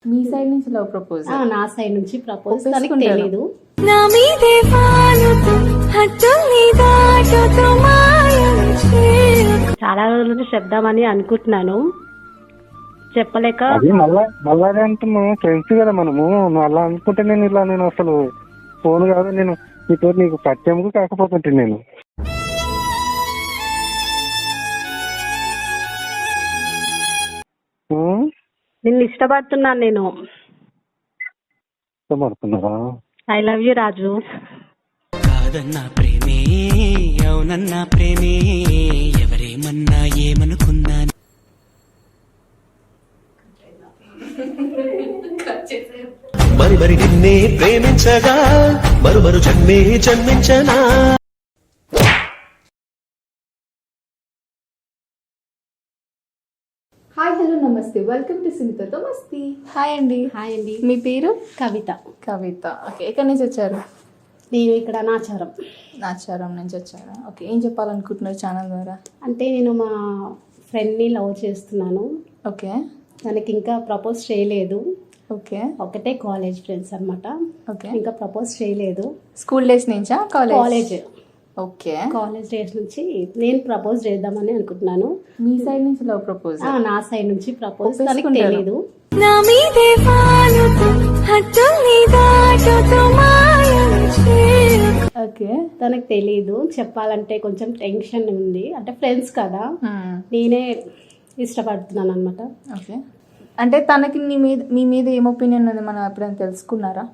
మీ side నుంచి love proposal? నా side నుంచి ప్రపోజ్ తనకి ఒప్పేసుకుంటారు. తెలీదు. నా మీదే వాలుతూ హద్దుల్ని దాటుతూ మాయం చేయకు. చాలా రోజుల నుంచి చెప్దామని అనుకుంటున్నాను, చెప్పలేక. అది మళ్ళా అంటున్నావు, ఫ్రెండ్స్ కదా మనము. నువ్వు అలా అనుకుంటే నేను అసలు ఫోన్ కాదు, నేను నీకు పరిచయం కాకపోతుంటే నేను నిన్ను ఇష్టపడుతున్నాను నేను. ఇష్టపడుతున్నారా? ఐ లవ్ యూ రాజు. కాదన్నా ప్రేమే అవునన్నా ప్రేమే ఎవరేమన్నా ఏమనుకున్నా మరి నిన్నే ప్రేమించగా మరు జన్మే జన్మించనా. హాయ్, హలో, నమస్తే, వెల్కమ్ టు సునీతతో మస్తీ. హాయ్ అండి. హాయ్ అండి. మీ పేరు? కవిత. కవిత. ఓకే, ఎక్కడి నుంచి వచ్చారు? నేను ఇక్కడ నాచారం. నాచారం నుంచి వచ్చారా? ఓకే, ఏం చెప్పాలనుకుంటున్నారు ఛానల్ ద్వారా? అంటే నేను మా ఫ్రెండ్ని లవ్ చేస్తున్నాను. ఓకే. తనకి ఇంకా ప్రపోజ్ చేయలేదు. ఓకే. ఒకటే కాలేజ్ ఫ్రెండ్స్ అనమాట. ఓకే. ఇంకా ప్రపోజ్ చేయలేదు. స్కూల్ డేస్ నుంచా? College okay. కాలేజ్ డేస్ నుంచి నేను ప్రపోజ్ చేద్దామని అనుకుంటున్నాను. మీ సైడ్ నుంచి లవ్ ప్రపోజల్? నా సైడ్ నుంచి ప్రపోజ్ తనకి ఒప్పేసుకుంటారు. తెలీదు. నా మీదే వాలుతూ హద్దుల్ని దాటుతూ మాయం చేయకు. ఓకే. తనకు తెలీదు. చెప్పాలంటే కొంచెం టెన్షన్ ఉంది. అంటే ఫ్రెండ్స్ కదా, నేనే ఇష్టపడుతున్నాను అనమాట. ఓకే. అంటే తనకి మీ మీద ఏం ఒపీనియన్ ఉంది, మనం ఎప్పుడైనా తెలుసుకున్నారా?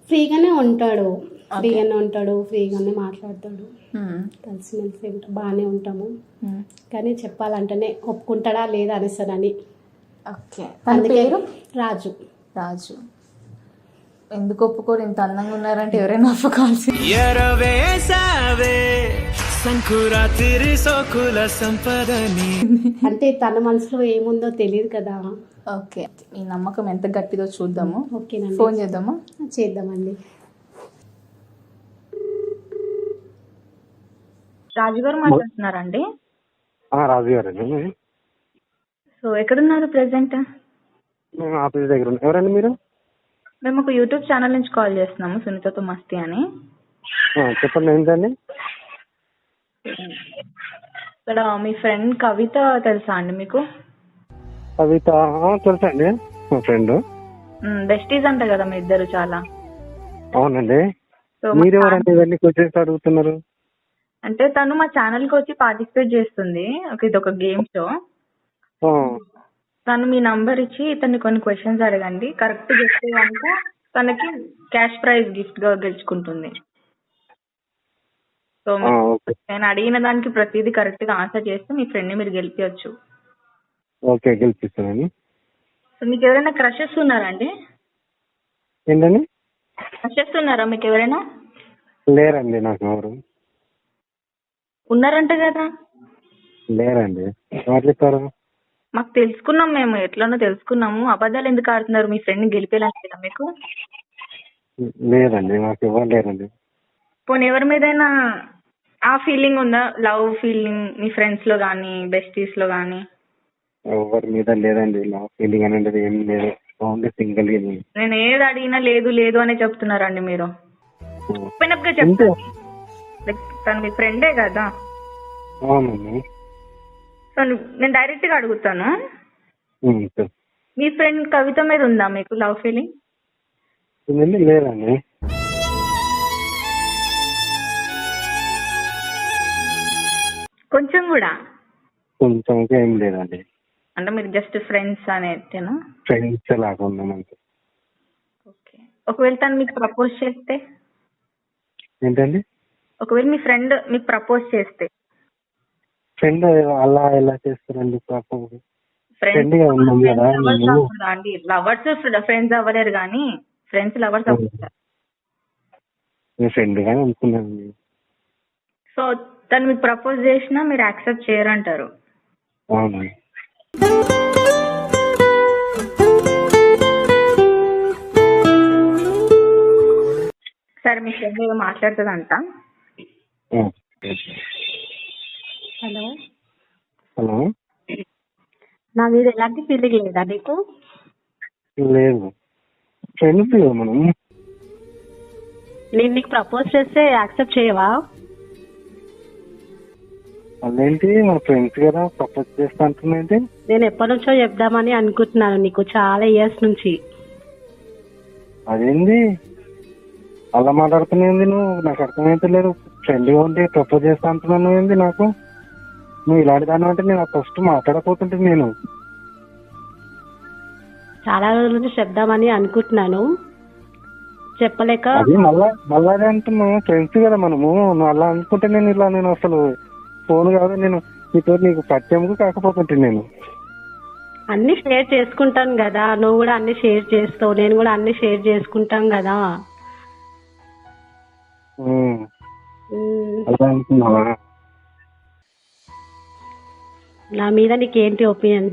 ఫ్రీగానే ఉంటాడు, ఫ్రీగానే మాట్లాడతాడు, కలిసిమెలిసి బాగానే ఉంటాము. కానీ చెప్పాలంటేనే ఒప్పుకుంటాడా లేదా అనేసానని. ఓకే. అందుకే రాజు. రాజు ఎందుకు ఒప్పుకోరు? ఇంత అందంగా ఉన్నారంటే ఎవరైనా ఒప్పుకోవాల్సి. ఎరవేసావే సంకురాత్రి సోకుల సంపదని. అంటే తన మనసులో ఏముందో తెలియదు కదా. ఓకే, ఈ నమ్మకం ఎంత గట్టిదో చూద్దాము. ఓకేనండి, ఫోన్ చేద్దామా? చేద్దామండి. రాజు గారు మాట్లాడుతున్నారండి? రాజు గారండి. సో ఎక్కడున్నారు ప్రెసెంట్? మేము ఆఫీస్ దగ్గర ఉన్నాం. ఎవరండి మీరు? మేము ఒక యూట్యూబ్ ఛానల్ నుంచి కాల్ చేస్తున్నాము, సునీతతో మస్తీ అని. చెప్పండి, ఏంటండి? ఇక్కడ మీ ఫ్రెండ్ కవిత తెలుసా అండి మీకు? కవిత తెలుసండి, మా ఫ్రెండ్. బెస్టీస్ అంట కదా మీ ఇద్దరు చాలా. అవునండి. సో మీరెవరండి ఇవన్నీ క్వశ్చన్స్ అడుగుతున్నారు? అంటే తను మా ఛానల్ కి వచ్చి పార్టిసిపేట్ చేస్తుంది. ఇది ఒక గేమ్ షో. తను మీ నంబర్ ఇచ్చి తను కొన్ని క్వశ్చన్స్ అడగండి, కరెక్ట్ చెప్తే కనుక తనకి క్యాష్ ప్రైజ్ గిఫ్ట్ గా గెలుచుకుంటుంది. సో నేను అడిగిన దానికి ప్రతిదీ కరెక్ట్ గా ఆన్సర్ చేస్తే మీ ఫ్రెండ్ ని మీరు గెలిపించచ్చు. ఓకే, గెలిపిస్తానండి. సో మీకు ఎవరైనా క్రషెస్ ఉన్నారండి? ఏంటండి? క్రషెస్ ఉన్నారా మీకు ఎవరైనా? లేరండి, నాకు ఎవరు ఉన్నారంట కదా. లేరండి. ఎవరు చెప్పారు? మాకు తెలుసుకున్నాం, మేము ఎట్లనో తెలుసుకున్నాము. అబద్ధాలు ఎందుకు ఆడుతున్నారు? మీ ఫ్రెండ్ ని గెలిపేలా మీకు? లేదండి, నాకు ఎవరు లేరండి. పోనీ ఎవరి మీదైనా ఆ ఫీలింగ్ ఉందా, లవ్ ఫీలింగ్ మీ ఫ్రెండ్స్ లో గానీ బెస్టీస్ లో గానీ? ఎవరి మీద లేదండి, లవ్ ఫీలింగ్ అనేది ఏం లేదు. Only single. నేను ఏది అడిగినా లేదు లేదు అనే చెప్తున్నారండి మీరు. ఓపెన్ అప్ గా చెప్తాను, తను మీ ఫ్రెండే కదా. అవునండి. సో నేను డైరెక్ట్ గా అడుగుతాను, సరే. మీ ఫ్రెండ్ కవిత మీద ఉందా మీకు లవ్ ఫీలింగ్? లేదండి. కొంచెం కూడా? కొంచెం ఏం లేదండి. అంటే మీరు జస్ట్ ఫ్రెండ్స్ అనేనా? ఫ్రెండ్స్ లాగా ఉన్నాం అంతే. ఓకే. ఒకవేళ తను మీకు ప్రపోజ్ చేస్తే? ఏంటండి? ఒకవేళ మీ ఫ్రెండ్ మీకు ప్రపోజ్ చేస్తే? ఫ్రెండ్ అలా ఎలా చేస్తారండి ప్రపోజ్? ఫ్రెండ్స్ గా ఉన్నాం కదా మేము. అండి, లవర్స్ ఫ్రెండ్స్ అవ్వలేరు కానీ ఫ్రెండ్స్ లవర్స్ అవుతారు. మీ ఫ్రెండ్ గానే అనుకున్నాను. సో తను మీకు ప్రపోజ్ చేసినా మీరు యాక్సెప్ట్ చేయరంటారు? అవును. సరే, మీ ఫ్రెండ్ ఏదో మాట్లాడుతుందంట. హలో. హలో. నా మీద ఎలాంటి ఫీలింగ్ లేదా నీకు? లేదు, ఫ్రెండ్స్ కదా మనం. నేను నీకు ప్రపోజ్ చేస్తే యాక్సెప్ట్ చేయవా? అదేంటి మన ఫ్రెండ్స్ కదా, ప్రపోజ్ చేస్తా అంటున్నాయంటే. నేను ఎప్పటి నుంచో చెప్దామని అనుకుంటున్నాను నీకు, చాలా ఇయర్స్ నుంచి. అదేంది అలా మాట్లాడుతున్నాయింది నువ్వు? నాకు అర్థమైతే లేదు. ఫ్రెండ్ ఉండి ప్రపోజ్ చేస్తా అంటున్నాను ఏంది నాకు? నువ్వు ఇలాంటి దాన్ని అంటే నేను ఫస్ట్ మాట్లాడకపోతుంటే నేను. చాలా రోజుల నుంచి చెప్దామని అనుకుంటున్నాను, చెప్పలేక. అది మళ్ళా అదే అంటున్నావు, ఫ్రెండ్స్ కదా మనము. నువ్వు అలా అనుకుంటే నేను అసలు ఫోన్ కాదు, నేను నీకు పరిచయం కాకపోతుంటే నేను. అన్ని షేర్ చేసుకుంటాను కదా, నువ్వు కూడా అన్ని షేర్ చేస్తావు, నేను కూడా అన్ని షేర్ చేసుకుంటాం కదా. అలా అనుకున్నావా? నా మీద నీకేంటి ఒపీనియన్?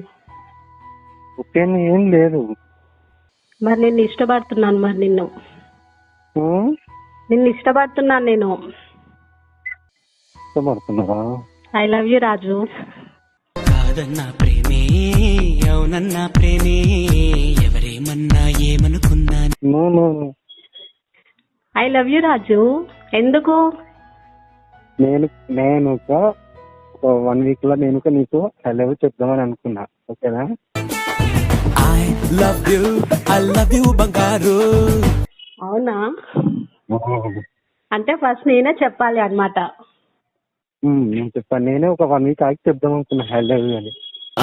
ఒపీనియన్ ఏం లేదు. మరి నిన్ను ఇష్టపడుతున్నాను, మరి నిన్ను ఇష్టపడుతున్నాను నేను. ఇష్టపడుతున్నావా? ఐ లవ్ యూ రాజు. కాదన్న ప్రేమే అవునన్న ప్రేమే ఎవరేమన్నా ఏమనుకున్నా ఐ లవ్ యూ రాజు. ఎందుకు? నేను ఒక 1 week లో నేను నీకు ఐ లవ్ చెప్దామని అనుకున్నా. ఓకేనా? ఐ లవ్ యూ బంగారు. అవునా? అంటే ఫస్ట్ నేనే చెప్పాలి అన్నమాట. నేను చెప్పాను, నేనే ఒక 1 week ఆగి చెప్దాం అనుకున్నా ఐ లవ్ అని.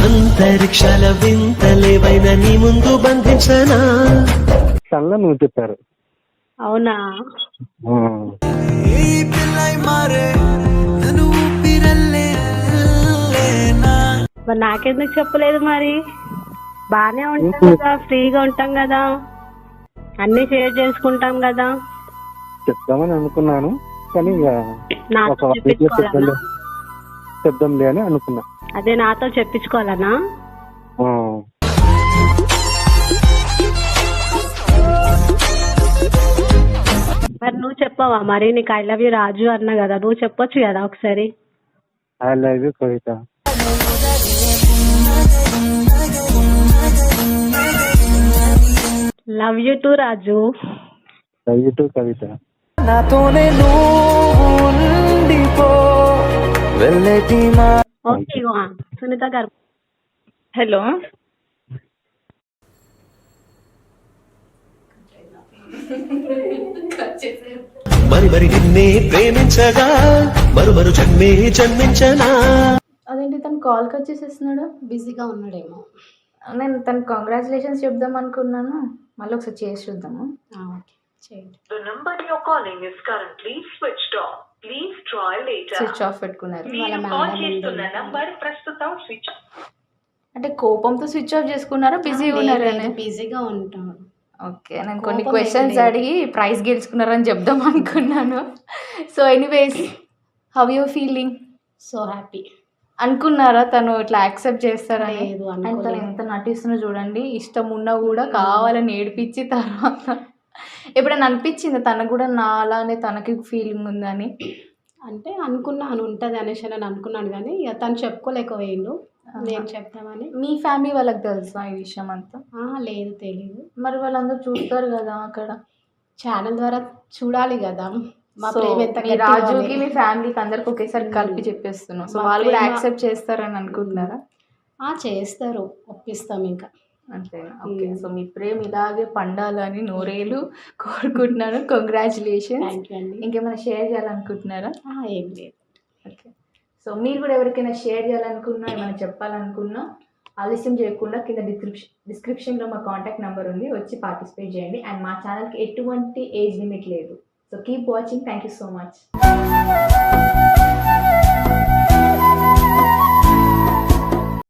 అంతరిక్షాల వింతలేవైన నీ ముందు బంధించనా తనలో నువ్వు చెప్పారు. అవునా? మరి నాకెందుకు చెప్పలేదు? మరి బానే ఉంటాం కదా, ఫ్రీగా ఉంటాం కదా, అన్ని షేర్ చేసుకుంటాం కదా. చెప్దామని అనుకున్నాను, కానీ ఇక నాతో ఒక 1 week లో చెప్పించుకోవాలనా? చెప్దాంలే అని అనుకున్నా. అదే నాతో చెప్పించుకోవాలనా? మరి నువ్వు చెప్పవా? మరి నీకు ఐ లవ్ యూ రాజు అన్నా కదా, నువ్వు చెప్పొచ్చు కదా ఒకసారి. I love you Kavitha. Love you too Raju. Love you too Kavitha. నాతోనే నువ్వు వెళ్ళేటి మా ఓకే సునీత గారు. హలో, మరి నిన్నే ప్రేమించగా మరు జన్మే జన్మించనా. అదేంటి తను కాల్ కట్ చేసేస్తున్నాడు? బిజీగా ఉన్నాడేమో. నేను తను కంగ్రాచులేషన్స్ చెప్దాం అనుకున్నాను, మళ్ళీ ఒకసారి చేసి చూద్దాము. ఓకే చేయండి. The number you're calling is currently switched off. Please try later. Switch off పెట్టుకున్నారు. వాళ్ళ మీరు కాల్ మేడం చేస్తున్న ఉంది. నంబర్ ప్రస్తుతం స్విచ్ అంటే కోపంతో స్విచ్ ఆఫ్ చేసుకున్నారా, బిజీగా ఉన్నారని? బిజీగా ఉంటాడు. ఓకే, నేను కొన్ని కోపం క్వశ్చన్స్ ఏం లేదు. అడిగి ప్రైజ్ గెలుచుకున్నారని చెప్దాం అనుకున్నాను. So anyways, how you feeling? So happy. అనుకున్నారా తను ఇట్లా యాక్సెప్ట్ చేస్తారని? లేదు, అండ్ తను అనుకోలేదు. ఎంత నటిస్తున్నా చూడండి, ఇష్టం ఉన్నా కూడా కావాలని ఏడిపించి తర్వాత ఎప్పుడైనా అనిపించింది తనకు కూడా నా అలానే తనకి ఫీలింగ్ ఉందని? అంటే అనుకున్నాను ఉంటుంది అనేసి అని అనుకున్నాను, కానీ ఇక తను చెప్పుకోలేకపోయిండు. నేను చెప్తామని. మీ ఫ్యామిలీ వాళ్ళకి తెలుసా ఈ విషయం అంతా? లేదు, తెలీదు. మరి వాళ్ళందరూ చూస్తారు కదా అక్కడ, ఛానల్ ద్వారా చూడాలి కదా మా సో ప్రేమ ఎంత మీ గట్టిగా రాజుకి ఉంది. మీ ఫ్యామిలీకి అందరికి ఒకేసారి కలిపి చెప్పేస్తున్నాం. సో మా వాళ్ళు కూడా ప్రేమ- యాక్సెప్ట్ చేస్తారని అనుకుంటున్నారా? చేస్తారు, ఒప్పిస్తాం ఇంకా. అంతేనా? ఓకే, సో మీ ప్రేమ ఇలాగే పండాలని నూరేళ్ళు కోరుకుంటున్నాను. కంగ్రాచులేషన్స్. థ్యాంక్ యూ అండి. ఇంకేమైనా షేర్ చేయాలనుకుంటున్నారా? ఏం లేదు. ఓకే, సో మీరు కూడా ఎవరికైనా షేర్ చేయాలనుకున్నా, ఏమైనా చెప్పాలనుకున్నా ఆలస్యం చేయకుండా కింద డిస్క్రిప్షన్లో మా కాంటాక్ట్ నెంబర్ ఉంది, వచ్చి పార్టిసిపేట్ చేయండి. అండ్ మా ఛానల్కి ఎటువంటి ఏజ్ లిమిట్ లేదు. So keep watching. Thank you so much.